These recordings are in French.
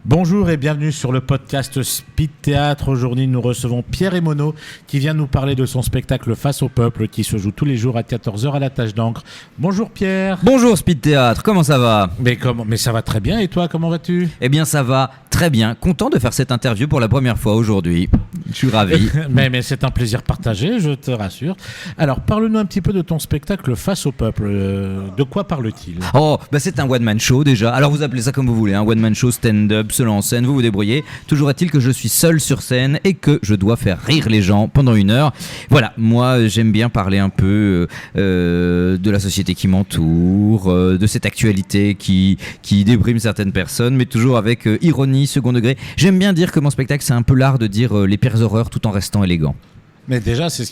Bonjour et bienvenue sur le podcast Speed Théâtre. Aujourd'hui, nous recevons Pierre Emono qui vient nous parler de son spectacle Face au peuple qui se joue tous les jours à 14h à la Tâche d'encre. Bonjour Pierre. Bonjour Speed Théâtre, comment ça va ? Mais ça va très bien et toi, comment vas-tu ? Eh bien ça va très bien, content de faire cette interview pour la première fois aujourd'hui. Je suis ravi. mais c'est un plaisir partagé, je te rassure. Alors, parle-nous un petit peu de ton spectacle Face au peuple. De quoi parle-t-il ? Oh, c'est un one-man show déjà. Alors vous appelez ça comme vous voulez, un one-man show, stand-up, seul en scène, vous vous débrouillez. Toujours est-il que je suis seul sur scène et que je dois faire rire les gens pendant 1 heure. Voilà, moi j'aime bien parler un peu de la société qui m'entoure, de cette actualité qui déprime certaines personnes, mais toujours avec ironie, second degré. J'aime bien dire que mon spectacle c'est un peu l'art de dire les pires horreurs tout en restant élégant. Mais déjà, ce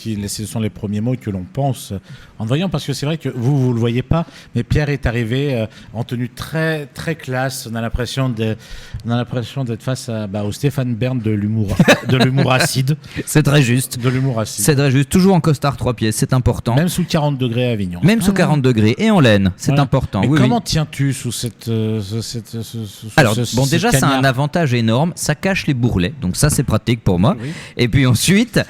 sont les premiers mots que l'on pense en voyant, parce que c'est vrai que vous le voyez pas, mais Pierre est arrivé en tenue très très classe. On a l'impression d'être face au Stéphane Bern de l'humour acide. C'est très juste. De l'humour acide. C'est très juste. Toujours en costard 3 pièces, c'est important. Même sous 40 degrés à Avignon. Même sous 40 degrés et en laine, c'est important. Mais oui, comment tiens-tu sous cette Alors, déjà, cagnard. c'est un avantage énorme. Ça cache les bourrelets, donc ça, c'est pratique pour moi. Oui. Et puis ensuite,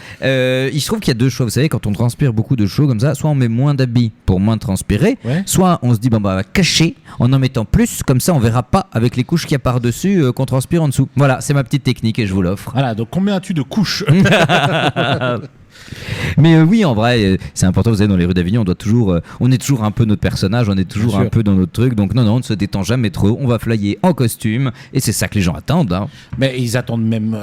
il se trouve qu'il y a 2 choix. Vous savez, quand on transpire beaucoup de chaud comme ça, soit on met moins d'habits pour moins transpirer, ouais. Soit on se dit, on va cacher en mettant plus, comme ça, on verra pas avec les couches qu'il y a par-dessus qu'on transpire en dessous. Voilà, c'est ma petite technique et je vous l'offre. Voilà, donc combien as-tu de couches ? Mais oui, en vrai, c'est important. Vous savez, dans les rues d'Avignon, on est toujours un peu notre personnage, on est toujours un peu dans notre truc. Donc non, on ne se détend jamais trop. On va flyer en costume et c'est ça que les gens attendent. Hein. Mais ils attendent même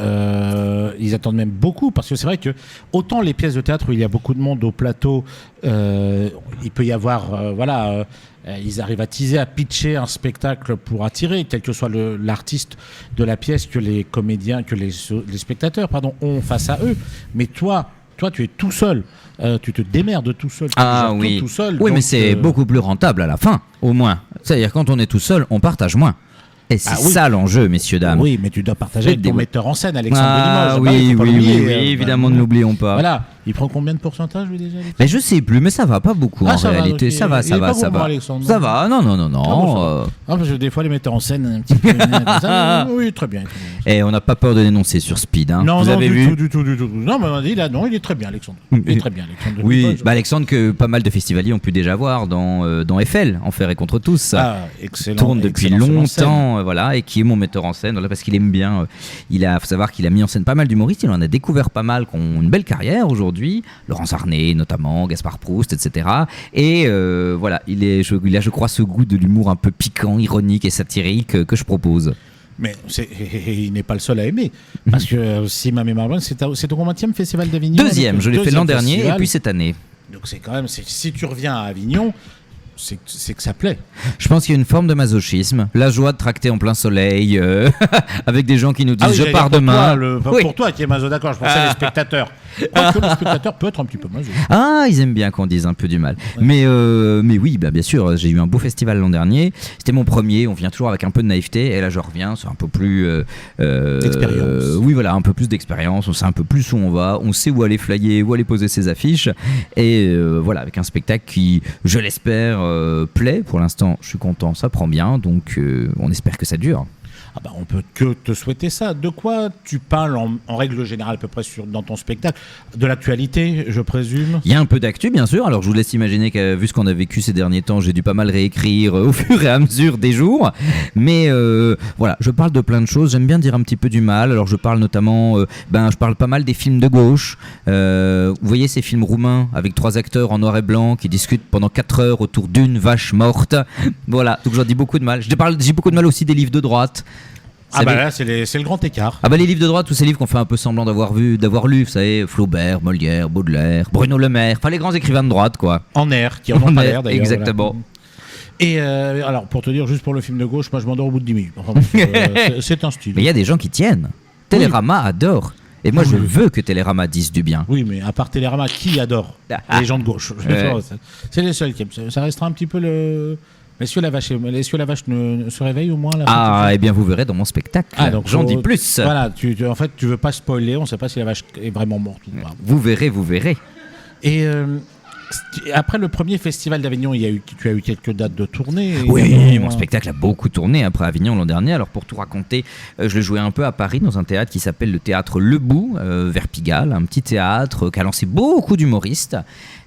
beaucoup, parce que c'est vrai que autant les pièces de théâtre où il y a beaucoup de monde au plateau, il peut y avoir ils arrivent à teaser, à pitcher un spectacle pour attirer, quel que soit l'artiste de la pièce, que les comédiens, que les spectateurs, ont face à eux. Mais toi, tu es tout seul. Tu te démerdes tout seul. Oui. Tout seul. Oui, donc, mais c'est beaucoup plus rentable à la fin, au moins. C'est-à-dire, quand on est tout seul, on partage moins. Et c'est ça l'enjeu, messieurs, dames. Oui, mais tu dois partager avec ton metteur en scène, Alexandre Limoges. Oui, évidemment, ne l'oublions pas. Voilà. Il prend combien de pourcentage, lui, déjà, Alexandre ? Mais je sais plus, mais ça va pas beaucoup en réalité. Okay. Ça va. Ça va, non. Parce que des fois, les metteurs en scène, un petit peu. Oui, très bien. Et on n'a pas peur de dénoncer sur Speed. Hein. Non, vous avez vu ? Du tout. Non, mais on a dit là, non, il est très bien, Alexandre. Il est très bien, Alexandre. Oui, Alexandre, que pas mal de festivaliers ont pu déjà voir dans Eiffel, Enfer et contre tous. Excellent. Tourne depuis longtemps, et qui est mon metteur en scène, parce qu'il aime bien. Faut savoir qu'il a mis en scène pas mal d'humoristes. Il en a découvert pas mal qui ont une belle carrière aujourd'hui. Laurence Arnay notamment, Gaspard Proust, etc. Et il a, je crois, ce goût de l'humour un peu piquant, ironique et satirique que je propose. Mais il n'est pas le seul à aimer. Parce que si ma mémoire est bonne, c'est ton combienième festival d'Avignon ? 2e, je l'ai fait l'an dernier festival. Et puis cette année. Donc c'est quand même, si tu reviens à Avignon, c'est que ça plaît. Je pense qu'il y a une forme de masochisme, la joie de tracter en plein soleil, avec des gens qui nous disent je pars demain. Pour toi qui es maso, d'accord, je pensais les spectateurs. Quoique le spectateur peut être un petit peu maso. Ils aiment bien qu'on dise un peu du mal. Ouais. Mais oui, bien sûr, j'ai eu un beau festival l'an dernier. C'était mon premier, on vient toujours avec un peu de naïveté, et là je reviens, c'est un peu plus... d'expérience. Oui, voilà, un peu plus d'expérience, on sait un peu plus où on va, on sait où aller flyer, où aller poser ses affiches, et avec un spectacle qui, je l'espère, plaît. Pour l'instant, je suis content, ça prend bien, donc on espère que ça dure. On peut que te souhaiter ça. De quoi tu parles en règle générale à peu près dans ton spectacle ? De l'actualité, je présume ? Il y a un peu d'actu, bien sûr. Alors je vous laisse imaginer que vu ce qu'on a vécu ces derniers temps, j'ai dû pas mal réécrire au fur et à mesure des jours. Mais je parle de plein de choses. J'aime bien dire un petit peu du mal. Alors je parle notamment, je parle pas mal des films de gauche. Vous voyez ces films roumains avec 3 acteurs en noir et blanc qui discutent pendant 4 heures autour d'une vache morte. Voilà, donc j'en dis beaucoup de mal. J'ai beaucoup de mal aussi des livres de droite. Là, c'est le grand écart. Les livres de droite, tous ces livres qu'on fait un peu semblant d'avoir lu, vous savez, Flaubert, Molière, Baudelaire, Bruno Le Maire, les grands écrivains de droite, quoi. En air, qui en ont pas l'air d'ailleurs. Exactement. Voilà. Et alors, pour te dire, juste pour le film de gauche, moi je m'endors au bout de 10 minutes. C'est un style. Mais il y a des gens qui tiennent. Télérama adore. Et moi, je veux que Télérama dise du bien. Oui, mais à part Télérama, qui adore les gens de gauche ? C'est les seuls qui aiment. Ça restera un petit peu le... Messieurs la vache ne se réveille au moins là. Eh bien vous verrez dans mon spectacle. Donc j'en dis plus. Voilà, tu veux pas spoiler, on sait pas si la vache est vraiment morte ou pas. Vous verrez. Et après le premier festival d'Avignon, tu as eu quelques dates de tournée. Oui, mon spectacle a beaucoup tourné après Avignon l'an dernier. Alors pour tout raconter, je le jouais un peu à Paris dans un théâtre qui s'appelle le théâtre Le Bout, vers Pigalle, un petit théâtre qui a lancé beaucoup d'humoristes.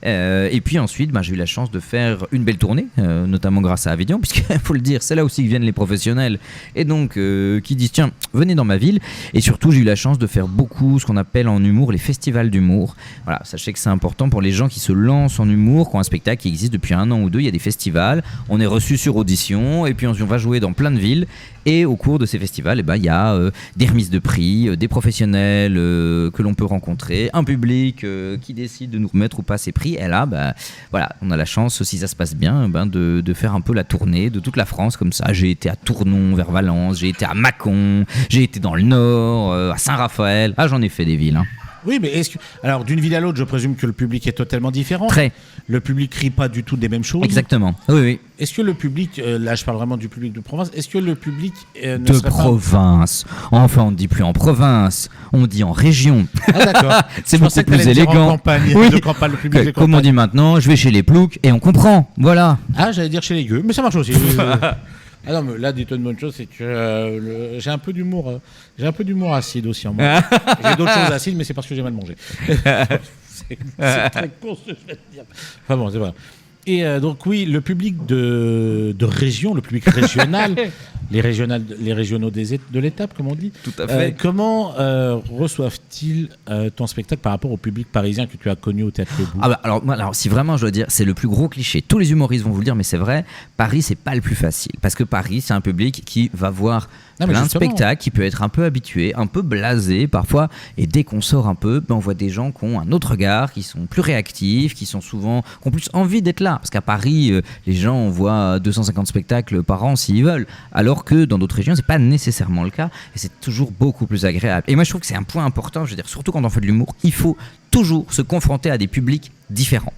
Et puis ensuite, j'ai eu la chance de faire une belle tournée, notamment grâce à Avignon, puisqu'il faut le dire, c'est là aussi que viennent les professionnels, et donc qui disent tiens, venez dans ma ville. Et surtout, j'ai eu la chance de faire beaucoup ce qu'on appelle en humour les festivals d'humour. Voilà, sachez que c'est important pour les gens qui se lancent en humour, qui ont un spectacle qui existe depuis 1 an ou 2, il y a des festivals, on est reçu sur audition, et puis on va jouer dans plein de villes. Et au cours de ces festivals, il y a des remises de prix, des professionnels que l'on peut rencontrer, un public qui décide de nous remettre ou pas ses prix. Et là, voilà, on a la chance, si ça se passe bien, de faire un peu la tournée de toute la France comme ça. J'ai été à Tournon, vers Valence, j'ai été à Mâcon, j'ai été dans le Nord, à Saint-Raphaël. Ah, j'en ai fait des villes. Hein. Oui, mais alors d'une ville à l'autre, je présume que le public est totalement différent. Très. Le public crie pas du tout des mêmes choses. Exactement. Oui, oui. Est-ce que le public, là je parle vraiment du public de province, est-ce que le public de province. Enfin, on ne dit plus en province, on dit en région. Ah d'accord. C'est beaucoup plus élégant. En campagne, oui. de campagne, le public de comme on dit maintenant, je vais chez les ploucs et on comprend. Voilà. Ah, j'allais dire chez les gueux, mais ça marche aussi. Ah non, mais là, dis-toi une bonne chose, c'est que j'ai un peu d'humour acide aussi en moi. J'ai d'autres choses acides, mais c'est parce que j'ai mal mangé. c'est très con ce que je vais te dire. Enfin bon, c'est vrai. Et donc oui, le public de région, le public régional, les régionaux de l'étape, comme on dit. Tout à fait. Comment reçoivent-ils ton spectacle par rapport au public parisien que tu as connu au Théâtre Le Bout ? Alors, si vraiment je dois dire, c'est le plus gros cliché. Tous les humoristes vont vous le dire, mais c'est vrai. Paris, c'est pas le plus facile, parce que Paris, c'est un public qui va voir plein de spectacles, qui peut être un peu habitué, un peu blasé parfois, et dès qu'on sort un peu, on voit des gens qui ont un autre regard, qui sont plus réactifs, qui ont plus envie d'être là. Parce qu'à Paris, les gens, on voit 250 spectacles par an s'ils veulent, alors que dans d'autres régions, c'est pas nécessairement le cas, et c'est toujours beaucoup plus agréable. Et moi, je trouve que c'est un point important, je veux dire, surtout quand on fait de l'humour, il faut toujours se confronter à des publics différents.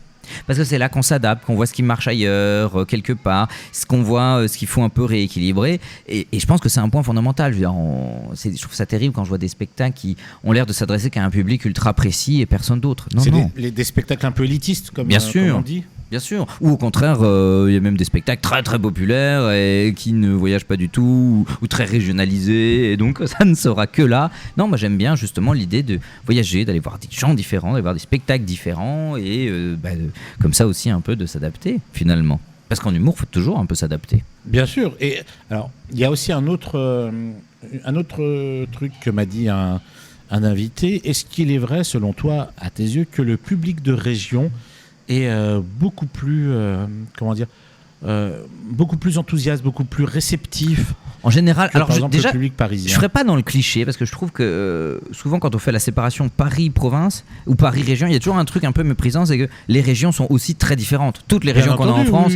Parce que c'est là qu'on s'adapte, qu'on voit ce qui marche ailleurs, quelque part, ce qu'on voit, ce qu'il faut un peu rééquilibrer. Et je pense que c'est un point fondamental. Je trouve ça terrible quand je vois des spectacles qui ont l'air de s'adresser qu'à un public ultra précis et personne d'autre. Non, des spectacles un peu élitistes, comme on dit. Bien sûr. Ou au contraire, il y a même des spectacles très très populaires et qui ne voyagent pas du tout ou très régionalisés. Et donc ça ne sera que là. Non, moi j'aime bien justement l'idée de voyager, d'aller voir des gens différents, d'aller voir des spectacles différents et comme ça aussi un peu de s'adapter finalement. Parce qu'en humour, il faut toujours un peu s'adapter. Bien sûr. Et alors, il y a aussi un autre truc que m'a dit un invité. Est-ce qu'il est vrai, selon toi, à tes yeux, que le public de région est beaucoup plus, beaucoup plus enthousiaste, beaucoup plus réceptif. En général, alors par exemple, le public parisien. Je ne ferai pas dans le cliché parce que je trouve que souvent quand on fait la séparation Paris-province ou Paris-région, il y a toujours un truc un peu méprisant, c'est que les régions sont aussi très différentes. Toutes les régions qu'on a en France,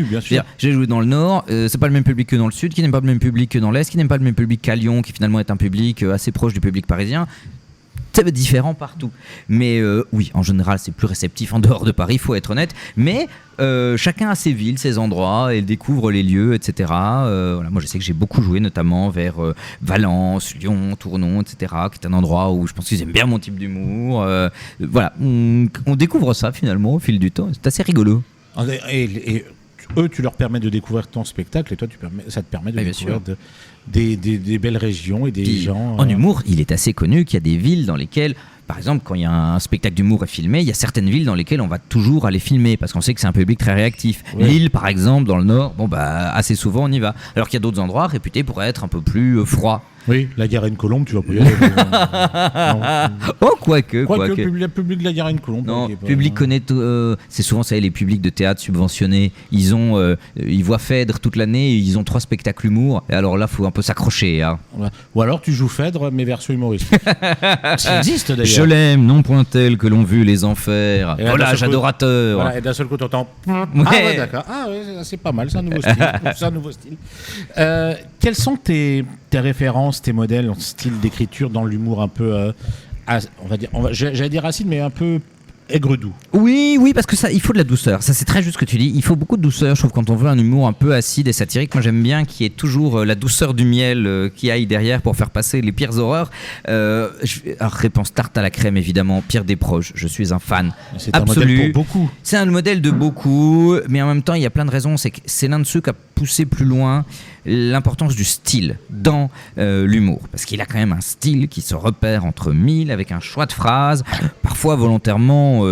j'ai joué dans le Nord, c'est pas le même public que dans le Sud, qui n'aime pas le même public que dans l'Est, qui n'aime pas le même public qu'à Lyon, qui finalement est un public assez proche du public parisien. C'est différent partout. Mais oui, en général, c'est plus réceptif en dehors de Paris, il faut être honnête. Mais chacun a ses villes, ses endroits, et découvre les lieux, etc. Voilà, moi, je sais que j'ai beaucoup joué, notamment vers Valence, Lyon, Tournon, etc., qui est un endroit où je pense qu'ils aiment bien mon type d'humour. Voilà, on découvre ça, finalement, au fil du temps. C'est assez rigolo. Et eux, tu leur permets de découvrir ton spectacle, et toi, ça te permet de découvrir des belles régions et des gens... En humour, il est assez connu qu'il y a des villes dans lesquelles, par exemple, quand il y a un spectacle d'humour à filmer, il y a certaines villes dans lesquelles on va toujours aller filmer, parce qu'on sait que c'est un public très réactif. Ouais. Lille, par exemple, dans le Nord, assez souvent, on y va. Alors qu'il y a d'autres endroits réputés pour être un peu plus froids. Oui, la Garenne-Colombe, tu vas pas y aller. Quoique. Le public de la Garenne-Colombe. Non, le public connaît. C'est souvent ça, les publics de théâtre subventionnés. Ils voient Phèdre toute l'année, et ils ont 3 spectacles humour. Et alors là, il faut un peu s'accrocher. Hein. Ouais. Ou alors tu joues Phèdre, mais version humoristique. Ça existe d'ailleurs. Je l'aime, non point tel que l'on vu les enfers. Volage adorateur. Voilà, et d'un seul coup, t'entends. Ah ouais, d'accord. Ah ouais, c'est pas mal, c'est un nouveau style. Quels sont tes références, tes modèles en style d'écriture dans l'humour un peu, on va dire, j'allais dire acide, mais un peu aigre-doux. Oui, oui, parce que ça, il faut de la douceur. Ça, c'est très juste ce que tu dis. Il faut beaucoup de douceur. Je trouve quand on veut un humour un peu acide et satirique, moi j'aime bien qu'il y ait toujours la douceur du miel qui aille derrière pour faire passer les pires horreurs. Alors, réponse tarte à la crème, évidemment. Pierre Desproges, je suis un fan C'est absolu. un modèle pour beaucoup. C'est un modèle de beaucoup, mais en même temps, il y a plein de raisons. C'est que c'est l'un de ceux qui a poussé plus loin l'importance du style dans l'humour. Parce qu'il a quand même un style qui se repère entre mille, avec un choix de phrases, parfois volontairement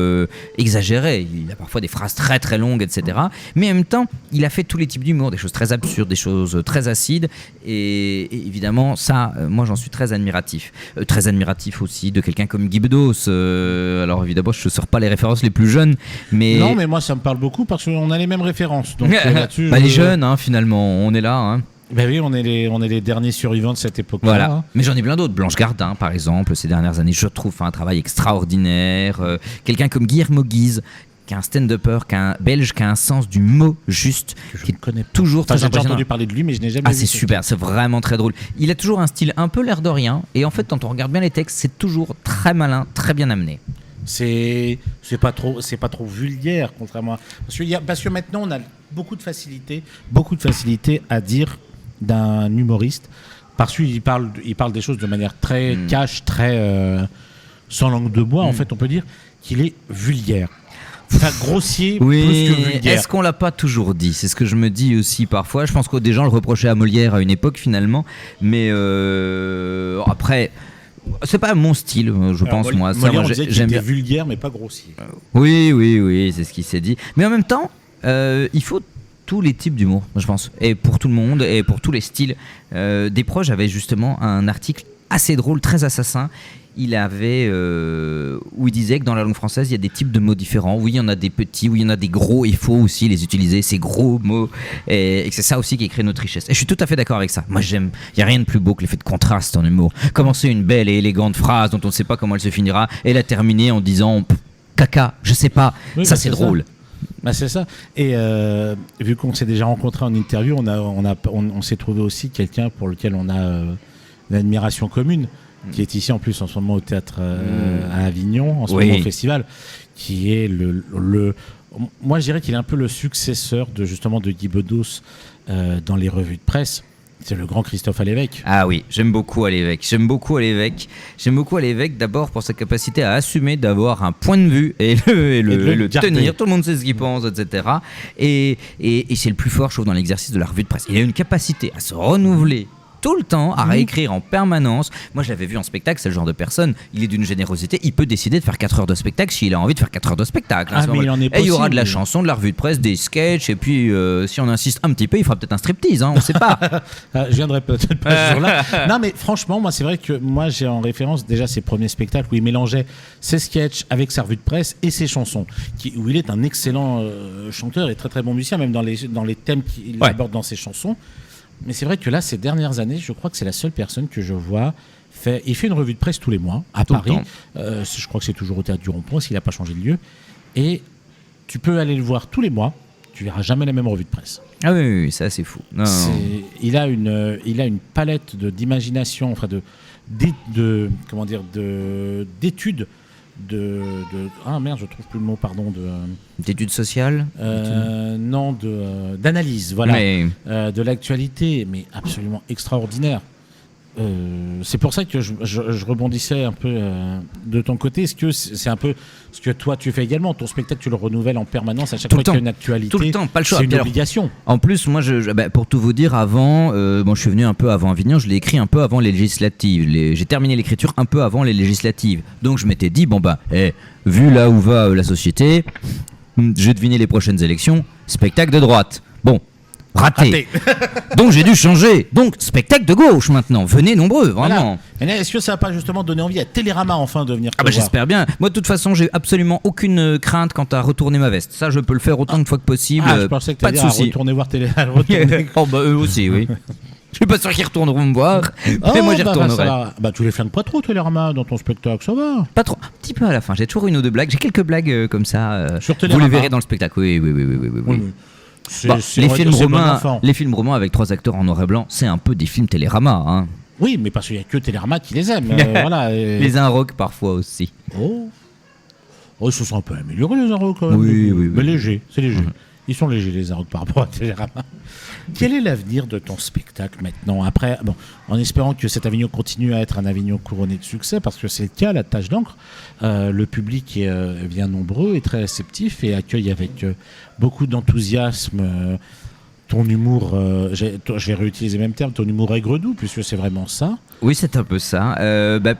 exagéré. Il a parfois des phrases très très longues, etc. Mais en même temps, il a fait tous les types d'humour, des choses très absurdes, des choses très acides. Et évidemment, ça, moi j'en suis très admiratif. Très admiratif aussi de quelqu'un comme Guy Bedos. Alors évidemment, je ne sors pas les références les plus jeunes. Mais... Non, mais moi ça me parle beaucoup parce qu'on a les mêmes références. Donc, là-dessus, les jeunes, hein, finalement, on est là. Hein. Ben oui, on est les derniers survivants de cette époque-là. Voilà. Hein. Mais j'en ai plein d'autres. Blanche Gardin, par exemple, ces dernières années, je trouve un travail extraordinaire. Quelqu'un comme Guillermo Guise, qui est un stand-upper, un belge, qui a un sens du mot juste, Je qui ne connais pas. toujours très J'ai déjà impressionnant. entendu parler de lui, mais je n'ai jamais vu. C'est super, c'est vraiment très drôle. Il a toujours un style un peu l'air de rien, et en fait, quand on regarde bien les textes, c'est toujours très malin, très bien amené. C'est pas trop vulgaire, contrairement à... Parce que maintenant, on a beaucoup de facilité à dire d'un humoriste, parce qu'il parle des choses de manière très cash, très sans langue de bois, en fait, on peut dire qu'il est vulgaire. Enfin, grossier plus que vulgaire. Est-ce qu'on l'a pas toujours dit? C'est ce que je me dis aussi parfois. Je pense que des gens le reprochaient à Molière à une époque finalement, mais après, c'est pas mon style, je pense moi. Molière, on moi disait qu'il j'aime était bien. vulgaire, mais pas grossier. Oui, c'est ce qui s'est dit. Mais en même temps, il faut tous les types d'humour, je pense, et pour tout le monde, et pour tous les styles. Desproges avait justement un article assez drôle, très assassin. Il avait où il disait que dans la langue française, il y a des types de mots différents. Oui, il y en a des petits, oui, il y en a des gros. Il faut aussi les utiliser, ces gros mots. Et que c'est ça aussi qui crée notre richesse. Et je suis tout à fait d'accord avec ça. Moi, j'aime. Il n'y a rien de plus beau que l'effet de contraste en humour. Commencer une belle et élégante phrase dont on ne sait pas comment elle se finira et la terminer en disant caca, je sais pas. Oui, ça, c'est drôle. Bah, c'est ça. Et vu qu'on s'est déjà rencontré en interview, on s'est trouvé aussi quelqu'un pour lequel on a une admiration commune, qui est ici en plus en ce moment au théâtre à Avignon, en ce moment au festival, qui est moi je dirais qu'il est un peu le successeur de Guy Bedos dans les revues de presse. C'est le grand Christophe Alévêque. Ah oui, j'aime beaucoup Alévêque. J'aime beaucoup Alévêque d'abord pour sa capacité à assumer d'avoir un point de vue et le tenir. Tout le monde sait ce qu'il pense, etc. Et c'est le plus fort, je trouve, dans l'exercice de la revue de presse. Il a une capacité à se renouveler tout le temps, à réécrire en permanence. Moi, je l'avais vu en spectacle, c'est le genre de personne, il est d'une générosité, il peut décider de faire 4 heures de spectacle s'il a envie de faire 4 heures de spectacle. Et il y aura de la chanson, de la revue de presse, des sketchs, et puis si on insiste un petit peu, il fera peut-être un striptease, hein, on ne sait pas. Je viendrai peut-être pas ce jour-là. Non, mais franchement, moi, c'est vrai que moi, j'ai en référence déjà ses premiers spectacles où il mélangeait ses sketchs avec sa revue de presse et ses chansons, où il est un excellent chanteur et très très bon musicien, même dans les thèmes qu'il aborde dans ses chansons. Mais c'est vrai que là, ces dernières années, je crois que c'est la seule personne que je vois. Il fait une revue de presse tous les mois à Paris. Je crois que c'est toujours au Théâtre du Rond-Point, s'il n'a pas changé de lieu. Et tu peux aller le voir tous les mois. Tu verras jamais la même revue de presse. Ah oui, ça c'est fou. Non. Il a une palette d'imagination, enfin d'études. Ah merde, je trouve plus le mot, pardon. D'études sociales Non, d'analyse, voilà. De l'actualité, mais absolument extraordinaire. C'est pour ça que je rebondissais un peu de ton côté. Est-ce que c'est un peu ce que toi tu fais également? Ton spectacle, tu le renouvelles en permanence à chaque fois qu'il y a une actualité. Tout le temps, pas le choix. C'est une obligation. En plus, moi, pour tout vous dire, avant, je suis venu un peu avant Avignon, je l'ai écrit un peu avant les législatives. J'ai terminé l'écriture un peu avant les législatives. Donc je m'étais dit, vu là où va la société, j'ai deviné les prochaines élections, spectacle de droite. Bon. Raté. Donc j'ai dû changer. Donc spectacle de gauche maintenant. Venez nombreux, vraiment. Voilà. Est-ce que ça n'a pas justement donné envie à Télérama enfin de venir te voir? J'espère bien. Moi de toute façon j'ai absolument aucune crainte quant à retourner ma veste. Ça je peux le faire autant de fois que possible. Je pensais que tu pas de souci. Retourner voir Télérama. Eux aussi, oui. Je suis pas sûr qu'ils retourneront me voir, mais moi j'y retournerai. Tu les flanes pas trop Télérama dans ton spectacle, ça va? Pas trop, un petit peu à la fin. J'ai toujours une ou deux blagues. J'ai quelques blagues comme ça. Sur vous Télérama. les verrez dans le spectacle. Oui. Les films romans avec 3 acteurs en noir et blanc, c'est un peu des films Télérama. Hein. Oui, mais parce qu'il n'y a que Télérama qui les aime. Voilà, Les un rock parfois aussi. Oh, ils se sont un peu améliorés les Arocs quand même. Oui. Mais léger, c'est léger. Ils sont légers les Arocs par rapport à Télérama. Quel est l'avenir de ton spectacle maintenant? Après, bon, en espérant que cet Avignon continue à être un Avignon couronné de succès, parce que c'est le cas, la Tache d'encre. Le public est bien nombreux et très réceptif et accueille avec beaucoup d'enthousiasme ton humour. Je vais réutiliser le même terme, ton humour aigre-doux, puisque c'est vraiment ça. Oui, c'est un peu ça.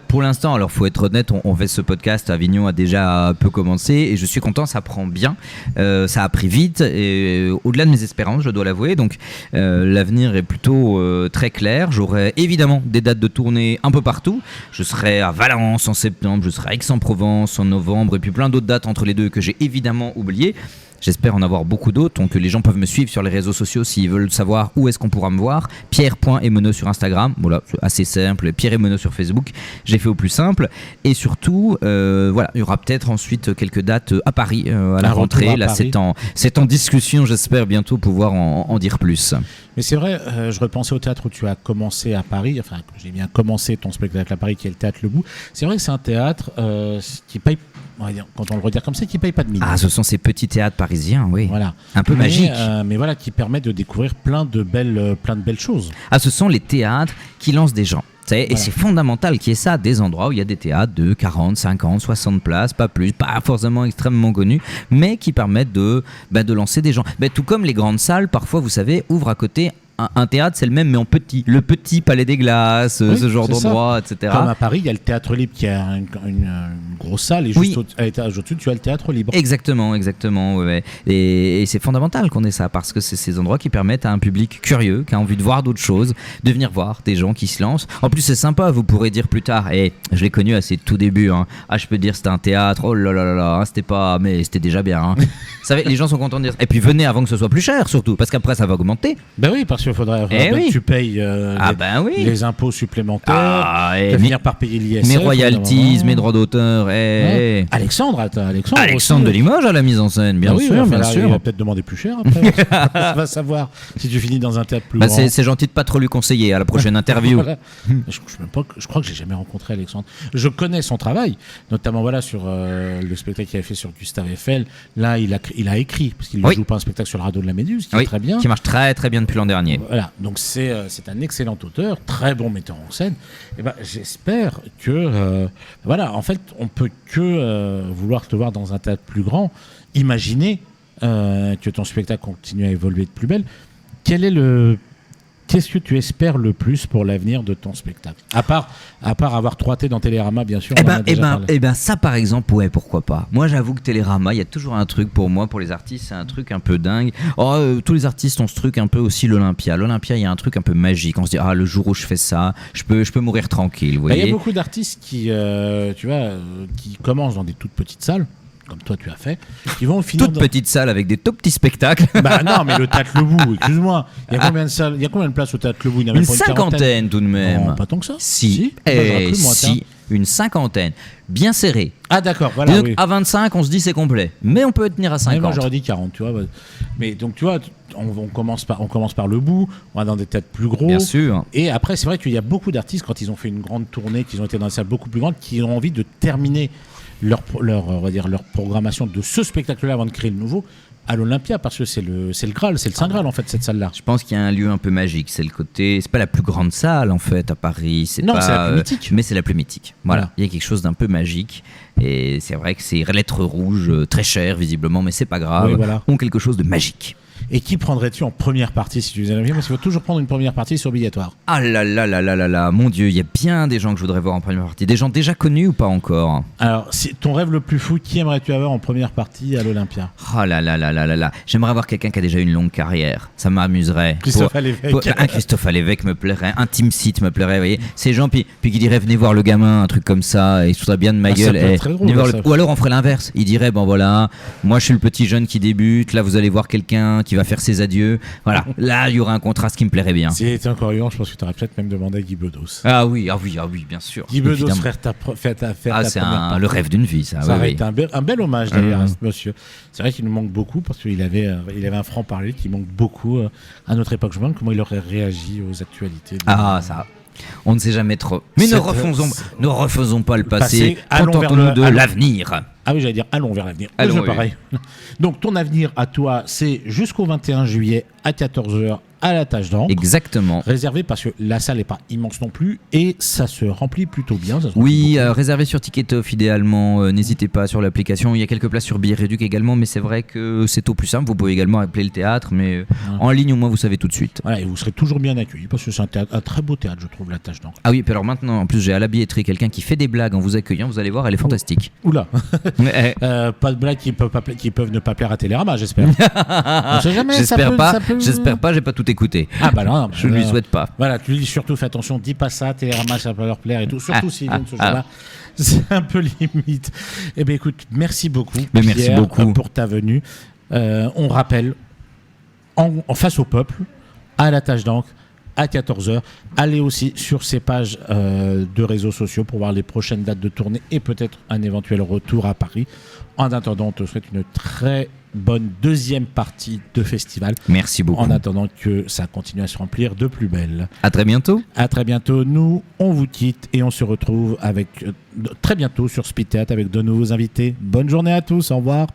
Pour l'instant, alors faut être honnête, on fait ce podcast, Avignon a déjà un peu commencé et je suis content, ça prend bien. Ça a pris vite et au-delà de mes espérances, je dois l'avouer. Donc l'avenir est plutôt très clair. J'aurai évidemment des dates de tournée un peu partout. Je serai à Valence en septembre, je serai à Aix-en-Provence en novembre et puis plein d'autres dates entre les deux que j'ai évidemment oubliées. J'espère en avoir beaucoup d'autres, donc les gens peuvent me suivre sur les réseaux sociaux s'ils veulent savoir où est-ce qu'on pourra me voir. Pierre.Emono sur Instagram, voilà, c'est assez simple. Pierre Emono sur Facebook, j'ai fait au plus simple. Et surtout, voilà, il y aura peut-être ensuite quelques dates à Paris à la rentrée. Là, c'est en discussion, j'espère bientôt pouvoir en dire plus. Mais c'est vrai, je repensais au théâtre où tu as commencé à Paris, enfin, j'ai bien commencé ton spectacle à Paris, qui est le théâtre Le Bout. C'est vrai que c'est un théâtre qui paye, on va dire, quand on le redire comme ça, qui paye pas de mine. Ah, ce sont ces petits théâtres parisiens, oui. Voilà. Un peu magiques. Mais voilà, qui permettent de découvrir plein de belles choses. Ah, ce sont les théâtres qui lancent des gens. Et Voilà. c'est fondamental qu'il y ait ça, des endroits où il y a des théâtres de 40, 50, 60 places, pas plus, pas forcément extrêmement connus, mais qui permettent de lancer des gens. Tout comme les grandes salles, parfois, vous savez, ouvrent à côté un théâtre, c'est le même, mais en petit. Le petit Palais des Glaces, Oui, ce genre d'endroit, etc. Comme à Paris, il y a le Théâtre Libre qui a une grosse salle et juste à l'étage au-dessus, tu as le Théâtre Libre. Exactement. Ouais. Et c'est fondamental qu'on ait ça, parce que c'est ces endroits qui permettent à un public curieux, qui a envie de voir d'autres choses, de venir voir des gens qui se lancent. En plus, c'est sympa, vous pourrez dire plus tard, je l'ai connu à ses tout débuts, hein. Ah, je peux dire c'était un théâtre, oh là là là là, hein, c'était pas, mais c'était déjà bien. Hein. Vous savez, les gens sont contents de dire ça. Et puis venez avant que ce soit plus cher, surtout, parce qu'après ça va augmenter. Ben oui, parce qu'il faudrait que tu payes les impôts supplémentaires, finir par payer l'ISF. Mes royalties, mes droits d'auteur. Alexandre de Limoges à la mise en scène, bien sûr. Il va peut-être demander plus cher après. On va savoir si tu finis dans un théâtre plus grand. C'est gentil de pas trop lui conseiller à la prochaine interview. Voilà. Je crois que j'ai jamais rencontré Alexandre. Je connais son travail, notamment sur le spectacle qu'il avait fait sur Gustave Eiffel. Là, il a écrit, parce qu'il ne joue pas un spectacle sur le radeau de la Méduse, qui est très bien. Qui marche très très bien depuis l'an dernier. Voilà, donc c'est un excellent auteur, très bon metteur en scène. Et j'espère que en fait, on peut que vouloir te voir dans un théâtre plus grand. Imaginer que ton spectacle continue à évoluer de plus belle. Qu'est-ce que tu espères le plus pour l'avenir de ton spectacle, à part avoir 3T dans Télérama, bien sûr. Ça par exemple, ouais, pourquoi pas. Moi j'avoue que Télérama, il y a toujours un truc pour moi, pour les artistes, c'est un truc un peu dingue. Tous les artistes ont ce truc un peu aussi, l'Olympia, il y a un truc un peu magique, on se dit le jour où je fais ça, je peux mourir tranquille, vous voyez. Il y a beaucoup d'artistes qui commencent dans des toutes petites salles, comme toi tu as fait, qui vont finir toute petite salle avec des tout petits spectacles. Non, mais le Théâtre Le Bout, excuse-moi, il y a combien de salles, il y a combien de places au Théâtre Le Bout? Une cinquantaine tout de même. Non, pas tant que ça. Si, une cinquantaine, bien serrée. Ah d'accord, voilà. Donc à 25, on se dit c'est complet, mais on peut tenir à 50. Moi j'aurais dit 40, tu vois. Mais donc tu vois, on commence par Le Bout, on va dans des théâtres plus gros. Bien sûr. Et après, c'est vrai qu'il y a beaucoup d'artistes, quand ils ont fait une grande tournée, qu'ils ont été dans des salles beaucoup plus grandes, qui ont envie de terminer leur programmation de ce spectacle-là avant de créer le nouveau à l'Olympia, parce que c'est le Graal, c'est le Saint Graal en fait, cette salle-là. Je pense qu'il y a un lieu un peu magique, c'est pas la plus grande salle en fait à Paris, c'est la plus mythique. Mais c'est la plus mythique. Voilà, il y a quelque chose d'un peu magique et c'est vrai que ces lettres rouges très chères visiblement, mais c'est pas grave, ont quelque chose de magique. Et qui prendrais-tu en première partie si tu faisais l'invité? Parce qu'il faut toujours prendre une première partie, c'est obligatoire. Ah là là là là là là, mon Dieu, il y a bien des gens que je voudrais voir en première partie. Des gens déjà connus ou pas encore? Alors, ton rêve le plus fou, qui aimerais-tu avoir en première partie à l'Olympia? Ah là là là là là là, j'aimerais avoir quelqu'un qui a déjà une longue carrière. Ça m'amuserait. Christophe Alévêque. Un Christophe Alévêque me plairait, un Tim Seat me plairait, vous voyez. Ces gens puis qui diraient venez voir le gamin, un truc comme ça, et il se foutrait bien de ma gueule. Ou alors on ferait l'inverse. Il dirait bon voilà, moi je suis le petit jeune qui débute, là vous allez voir quelqu'un qui va faire ses adieux. Voilà, là il y aurait un contraste qui me plairait bien. Si était encore vivant, je pense que tu aurais peut-être même demandé à Guy Bedos. Ah oui, bien sûr. Guy Bedos ferait c'est le rêve d'une vie, ça. Ça aurait été un bel hommage d'ailleurs à ce monsieur. C'est vrai qu'il nous manque beaucoup parce qu'il avait un franc-parler qui manque beaucoup à notre époque. Je me demande comment il aurait réagi aux actualités. On ne sait jamais trop. Mais ne refaisons pas le passé. Allons vers Contentons-nous de l'avenir. Ah oui, j'allais dire allons vers l'avenir. Allons, C'est pareil. Donc ton avenir à toi, c'est jusqu'au 21 juillet à 14h à la Tâche d'Encre. Exactement. Réservé parce que la salle n'est pas immense non plus et ça se remplit plutôt bien. Oui, réservé sur Ticketoff idéalement. N'hésitez pas sur l'application. Il y a quelques places sur Billet Réduc également, mais c'est vrai que c'est au plus simple. Vous pouvez également appeler le théâtre, mais en ligne au moins vous savez tout de suite. Voilà, et vous serez toujours bien accueillis parce que c'est un très beau théâtre, je trouve, la Tâche d'Encre. Ah oui, puis alors maintenant, en plus, j'ai à la billetterie quelqu'un qui fait des blagues en vous accueillant. Vous allez voir, elle est fantastique. Oula. Pas de blagues qui peuvent ne pas plaire à Télérama, j'espère. On sait jamais. J'espère pas. J'ai pas tout écouté. Ah bah non, je ne lui souhaite pas. Voilà, tu lui dis surtout fais attention, dis pas ça, Télérama ça peut leur plaire et tout. Surtout s'ils viennent ce jour-là, c'est un peu limite. Eh bien écoute, merci beaucoup. Mais merci beaucoup pour ta venue. On rappelle, en face au peuple, à la Tâche d'Encre, à 14h. Allez aussi sur ces pages de réseaux sociaux pour voir les prochaines dates de tournée et peut-être un éventuel retour à Paris. En attendant, on te souhaite une très bonne deuxième partie de festival. Merci beaucoup. En attendant que ça continue à se remplir de plus belle. À très bientôt. À très bientôt. Nous, on vous quitte et on se retrouve avec très bientôt sur Speed Théâtre avec de nouveaux invités. Bonne journée à tous. Au revoir.